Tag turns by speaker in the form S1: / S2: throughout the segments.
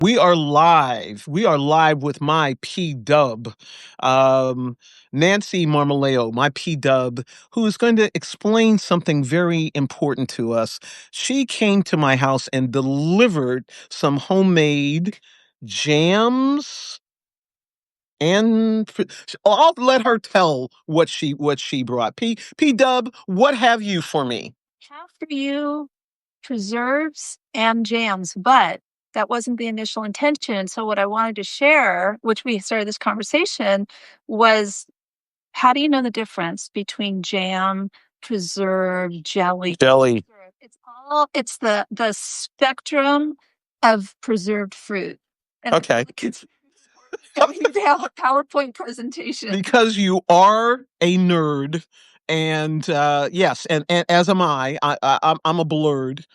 S1: We are live. We are live with my P-Dub, Nancy Marmaleo, my P-Dub, who is going to explain something very important to us. She came to my house and delivered some homemade jams and I'll let her tell what she brought. P-Dub, what have you for me?
S2: Have for you preserves and jams, but that wasn't the initial intention. So what I wanted to share, which we started this conversation, was how do you know the difference between jam, preserve, jelly?
S1: Jelly.
S2: It's the spectrum of preserved fruit. And
S1: Okay.
S2: it's having a PowerPoint presentation.
S1: Because you are a nerd, and yes, and as am I. I'm a blurred.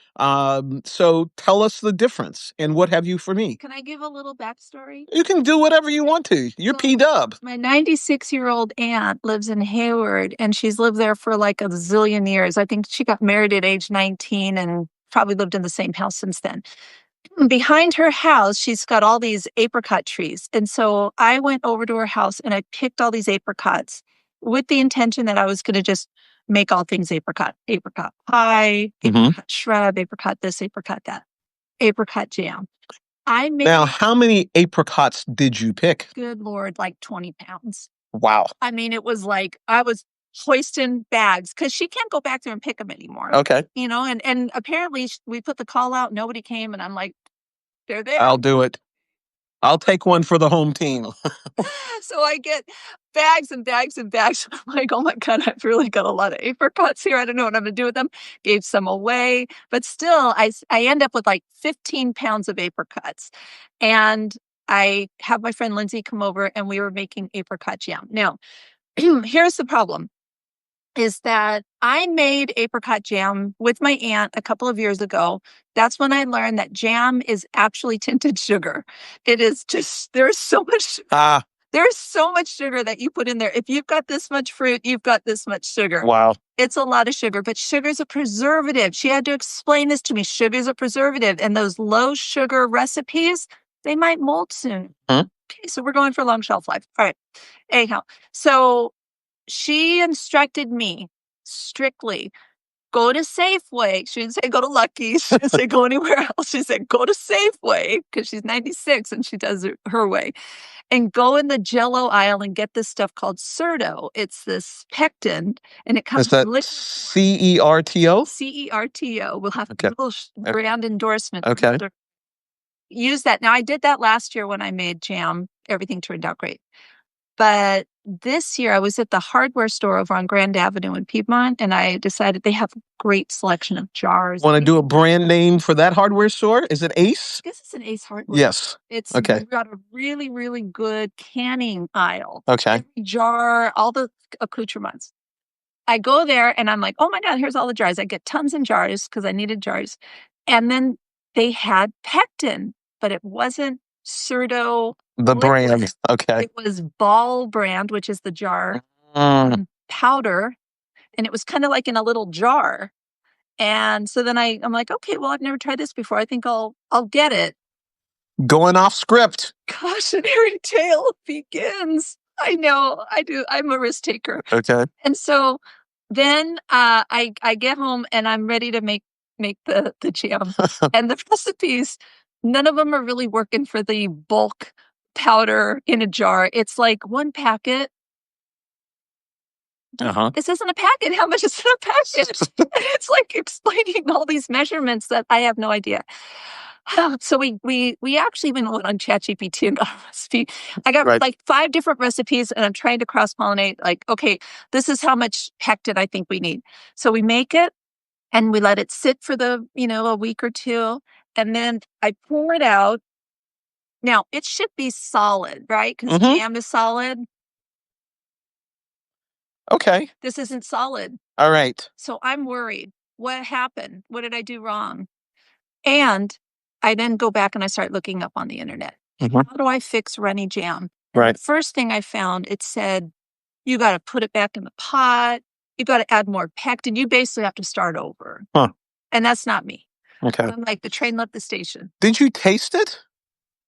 S1: So tell us the difference, and what have you for me?
S2: Can I give a little backstory?
S1: You can do whatever you want to. You're P-Dub.
S2: My 96-year-old aunt lives in Hayward, and she's lived there for like a zillion years. I think she got married at age 19 and probably lived in the same house since then. Behind her house, she's got all these apricot trees. And so I went over to her house and I picked all these apricots with the intention that I was going to just make all things apricot. Apricot pie, apricot shrub, apricot this, apricot that, apricot jam.
S1: Now, how many apricots did you pick?
S2: Good Lord, like 20 pounds.
S1: Wow.
S2: I mean, it was like I was hoisting bags because she can't go back there and pick them anymore.
S1: Okay.
S2: You know, and apparently we put the call out, nobody came, and I'm like, they're there.
S1: I'll do it. I'll take one for the home team.
S2: So I get bags and bags and bags. I'm like, oh my God, I've really got a lot of apricots here. I don't know what I'm going to do with them. Gave some away. But still, I end up with like 15 pounds of apricots. And I have my friend Lindsay come over and we were making apricot jam. Now, here's the problem. Is that I made apricot jam with my aunt a couple of years ago. That's when I learned that jam is actually tinted sugar. It is just, there's so much there's so much sugar that you put in there. If you've got this much fruit, you've got this much sugar.
S1: Wow.
S2: It's a lot of sugar, but sugar's a preservative. She had to explain this to me. Sugar's a preservative. And those low sugar recipes, they might mold soon. Okay, so we're going for long shelf life. All right. Anyhow, so she instructed me strictly, go to Safeway. She didn't say go to Lucky's. She didn't say go anywhere else. She said go to Safeway because she's 96 and she does it her way. And go in the Jello aisle and get this stuff called Certo. It's this pectin, and it comes.
S1: Is that CERTO?
S2: CERTO. We'll have a little brand endorsement.
S1: Okay.
S2: Use that. Now, I did that last year when I made jam. Everything turned out great. But this year I was at the hardware store over on Grand Avenue in Piedmont, and I decided they have a great selection of jars.
S1: Want to do a brand name for that hardware store? Is it Ace?
S2: I guess it's an Ace Hardware.
S1: Yes.
S2: It's
S1: okay.
S2: got a really, really good canning aisle.
S1: Okay.
S2: Every jar, all the accoutrements. I go there and I'm like, oh my God, here's all the jars. I get tons in jars because I needed jars. And then they had pectin, but it wasn't Certo.
S1: The brand. Okay.
S2: It was Ball brand, which is the jar powder. And it was kind of like in a little jar. And so then I'm like, okay, well, I've never tried this before. I think I'll get it.
S1: Going off script.
S2: Cautionary tale begins. I know, I do. I'm a risk taker.
S1: Okay.
S2: And so then I get home and I'm ready to make the jam. And the recipes, none of them are really working for the bulk powder in a jar. It's like one packet. This isn't a packet. How much is in a packet? It's like explaining all these measurements that I have no idea. So we actually even went on ChatGPT and got a recipe. I got like 5 different recipes and I'm trying to cross-pollinate. Like, okay, this is how much pectin I think we need. So we make it and we let it sit for a week or two. And then I pour it out. Now, it should be solid, right? Because jam is solid.
S1: Okay.
S2: This isn't solid.
S1: All right.
S2: So I'm worried. What happened? What did I do wrong? And I then go back and I start looking up on the internet. How do I fix runny jam? And the first thing I found, it said, you got to put it back in the pot. You got to add more pectin. You basically have to start over. And that's not me.
S1: Okay.
S2: I'm like, the train left the station.
S1: Did you taste it?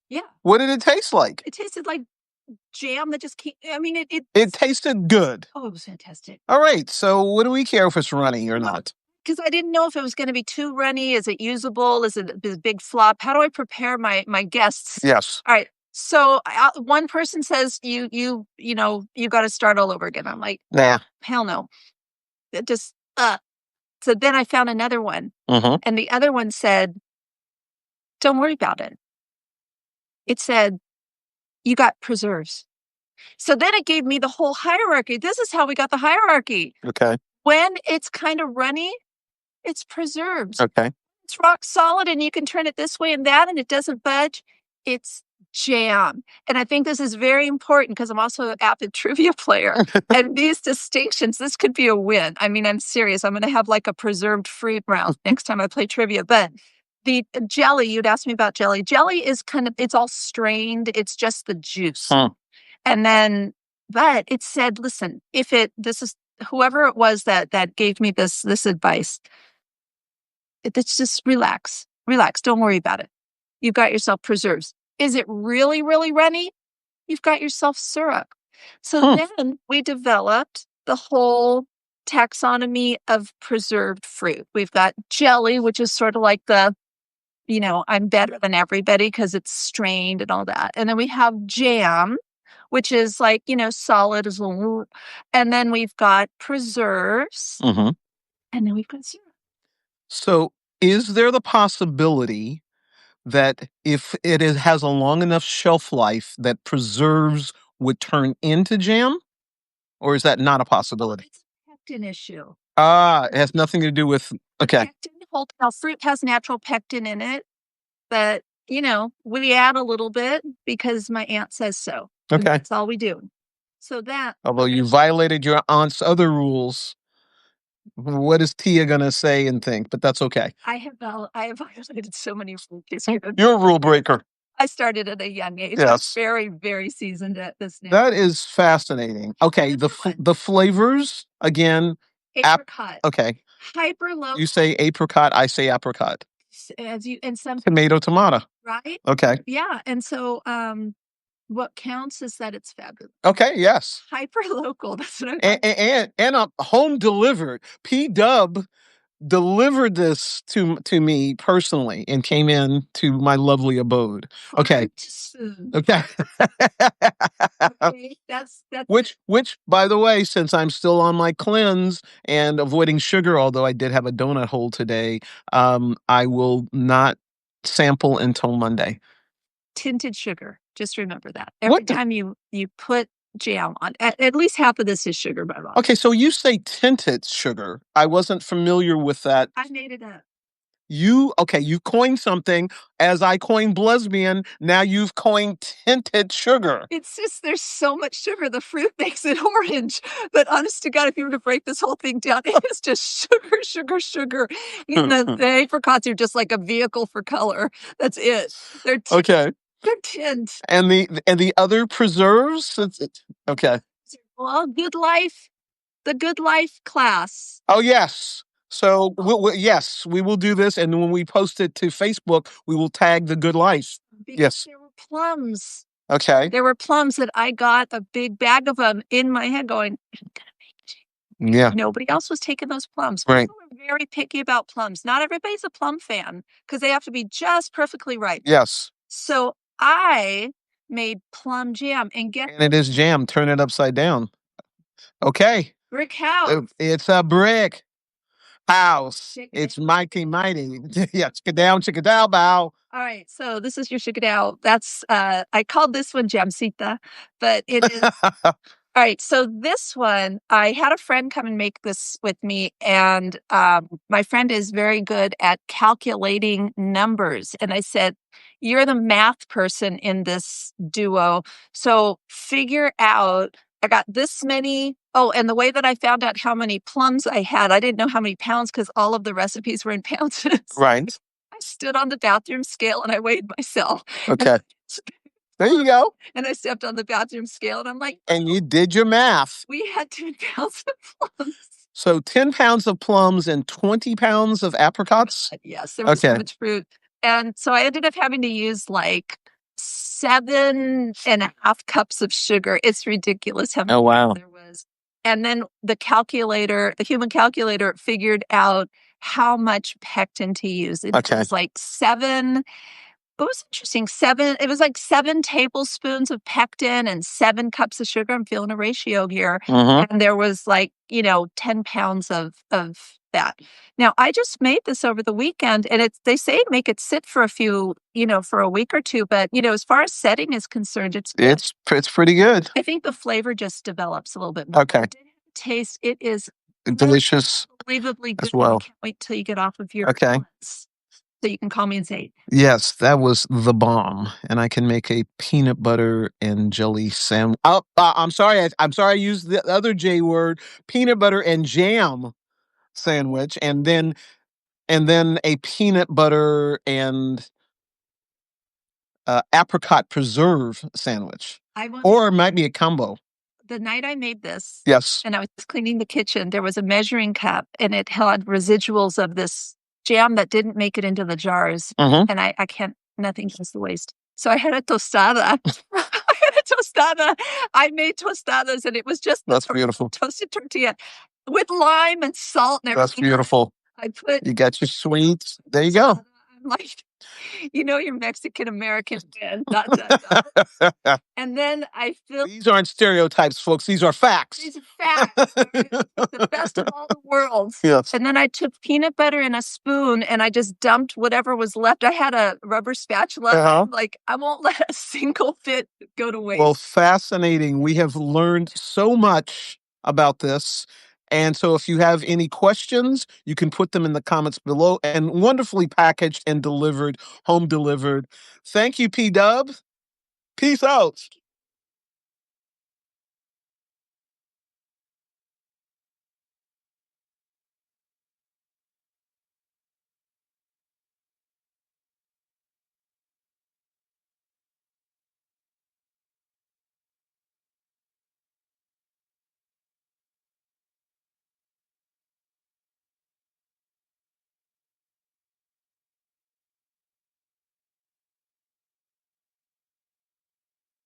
S2: Yeah.
S1: What did it taste like?
S2: It tasted like jam that just came. I mean,
S1: It tasted good.
S2: oh, it was fantastic.
S1: All right. So what do we care if it's runny or not?
S2: Because I didn't know if it was going to be too runny. Is it usable? Is it a big flop? How do I prepare my guests?
S1: Yes.
S2: All right. So one person says you got to start all over again. I'm like,
S1: Nah.
S2: hell no. It just So then I found another one,
S1: Mm-hmm.
S2: and the other one said, "Don't worry about it." It said, "You got preserves." So then it gave me the whole hierarchy. This is how we got the hierarchy.
S1: Okay.
S2: When it's kind of runny, it's preserves.
S1: Okay.
S2: It's rock solid and you can turn it this way and that and it doesn't budge. It's jam. And I think this is very important because I'm also an avid trivia player. And these distinctions, this could be a win. I mean, I'm serious. I'm going to have like a preserved fruit round next time I play trivia. But the jelly, you'd ask me about jelly. Jelly is it's all strained. It's just the juice. And then, but it said, listen, this is whoever it was that gave me this advice. It's just relax, relax. Don't worry about it. You've got yourself preserves. Is it really, really runny? You've got yourself syrup. So then we developed the whole taxonomy of preserved fruit. We've got jelly, which is sort of like I'm better than everybody because it's strained and all that. And then we have jam, which is like, solid as well. And then we've got preserves.
S1: Mm-hmm.
S2: And then we've got syrup.
S1: So is there the possibility that if has a long enough shelf life that preserves would turn into jam? Or is that not a possibility?
S2: It's a pectin issue.
S1: It has nothing to do with, okay.
S2: Pectin, now fruit has natural pectin in it, but, we add a little bit because my aunt says so.
S1: Okay.
S2: That's all we do. So
S1: although you violated your aunt's other rules, what is Tia going to say and think? But that's okay.
S2: I have violated so many rules.
S1: You're a rule breaker.
S2: I started at a young age.
S1: Yes.
S2: I'm very, very seasoned at this now.
S1: That is fascinating. Okay, the flavors again.
S2: Apricot.
S1: Okay.
S2: Hyper low.
S1: You say apricot, I say apricot.
S2: And some
S1: Tomato.
S2: Right?
S1: Okay.
S2: Yeah, and so what counts is that it's fabulous.
S1: Okay, yes.
S2: Hyper local. That's what
S1: I'm and home delivered. P-Dub delivered this to me personally and came in to my lovely abode. Okay. Okay.
S2: Okay, that's
S1: which by the way, since I'm still on my cleanse and avoiding sugar, although I did have a donut hole today, I will not sample until Monday.
S2: Tinted sugar. Just remember that. Every time you put jam on, at least half of this is sugar, by the way.
S1: Okay, so you say tinted sugar. I wasn't familiar with that.
S2: I made it up.
S1: You coined something. As I coined lesbian, now you've coined tinted sugar.
S2: It's just there's so much sugar. The fruit makes it orange. But honest to God, if you were to break this whole thing down, it is just sugar. And the apricots are just like a vehicle for color. That's it. They're
S1: okay.
S2: They're tint.
S1: And the other preserves? Okay.
S2: Well, the Good Life class.
S1: Oh, yes. So, yes, we will do this. And when we post it to Facebook, we will tag the Good Life.
S2: Because
S1: yes.
S2: There were plums.
S1: Okay.
S2: There were plums that I got a big bag of them in my head going, I'm going to make jam. Yeah. Nobody else was taking those plums.
S1: Right.
S2: People are very picky about plums. Not everybody's a plum fan because they have to be just perfectly ripe.
S1: Yes.
S2: So I made plum jam and
S1: it is jam. Turn it upside down. Okay.
S2: Brick house.
S1: It's a brick house. It's mighty. Yeah, chicka down, bow. All
S2: right, so this is your chicka. That's I called this one Jamsita, but it is all right. So this one, I had a friend come and make this with me, and my friend is very good at calculating numbers. And I said, "You're the math person in this duo, so figure out." I got this many. Oh, and the way that I found out how many plums I had, I didn't know how many pounds because all of the recipes were in pounds.
S1: Right.
S2: I stood on the bathroom scale and I weighed myself.
S1: Okay. There you go.
S2: And I stepped on the bathroom scale and I'm like,
S1: and you did your math.
S2: We had 10 pounds of plums.
S1: So 10 pounds of plums and 20 pounds of apricots?
S2: Yes, there was so much fruit. And so I ended up having to use like 7.5 cups of sugar. It's ridiculous how
S1: Oh,
S2: much
S1: wow.
S2: there was. And then the human calculator figured out how much pectin to use. It
S1: Okay.
S2: was like it was interesting. It was like 7 tablespoons of pectin and 7 cups of sugar. I'm feeling a ratio here.
S1: Mm-hmm.
S2: And there was like, 10 pounds of that. Now I just made this over the weekend and they say make it sit for for a week or two. But, as far as setting is concerned, it's good.
S1: It's pretty good.
S2: I think the flavor just develops a little bit more.
S1: Okay.
S2: It did have a taste. It is
S1: Delicious
S2: unbelievably
S1: as
S2: good. And I
S1: well.
S2: can't wait till you get off of your
S1: Okay.
S2: runs so you can call me and say,
S1: Yes, that was the bomb, and I can make a peanut butter and jelly sandwich. Oh, I'm sorry. I'm sorry. I used the other J word, peanut butter and jam sandwich, and then a peanut butter and apricot preserve sandwich,
S2: I want
S1: or it might be a combo.
S2: the night I made this
S1: Yes.
S2: and I was cleaning the kitchen, there was a measuring cup and it had residuals of this jam that didn't make it into the jars.
S1: Mm-hmm.
S2: And I can't, nothing goes to waste. So I had a tostada. I had a tostada. I made tostadas and it was just
S1: That's beautiful.
S2: toasted tortilla with lime and salt and
S1: That's
S2: everything.
S1: beautiful.
S2: I put
S1: You got your sweets. There you go.
S2: I'm like, you're Mexican American again. Dot, dot, dot. And then I filled.
S1: These aren't stereotypes, folks. These are facts.
S2: These are facts. The best of all the worlds.
S1: Yes.
S2: And then I took peanut butter in a spoon and I just dumped whatever was left. I had a rubber spatula.
S1: Uh-huh.
S2: Like, I won't let a single fit go to waste.
S1: Well, fascinating. We have learned so much about this. And so if you have any questions, you can put them in the comments below, and wonderfully packaged and delivered, home delivered. Thank you, P Dub. Peace out.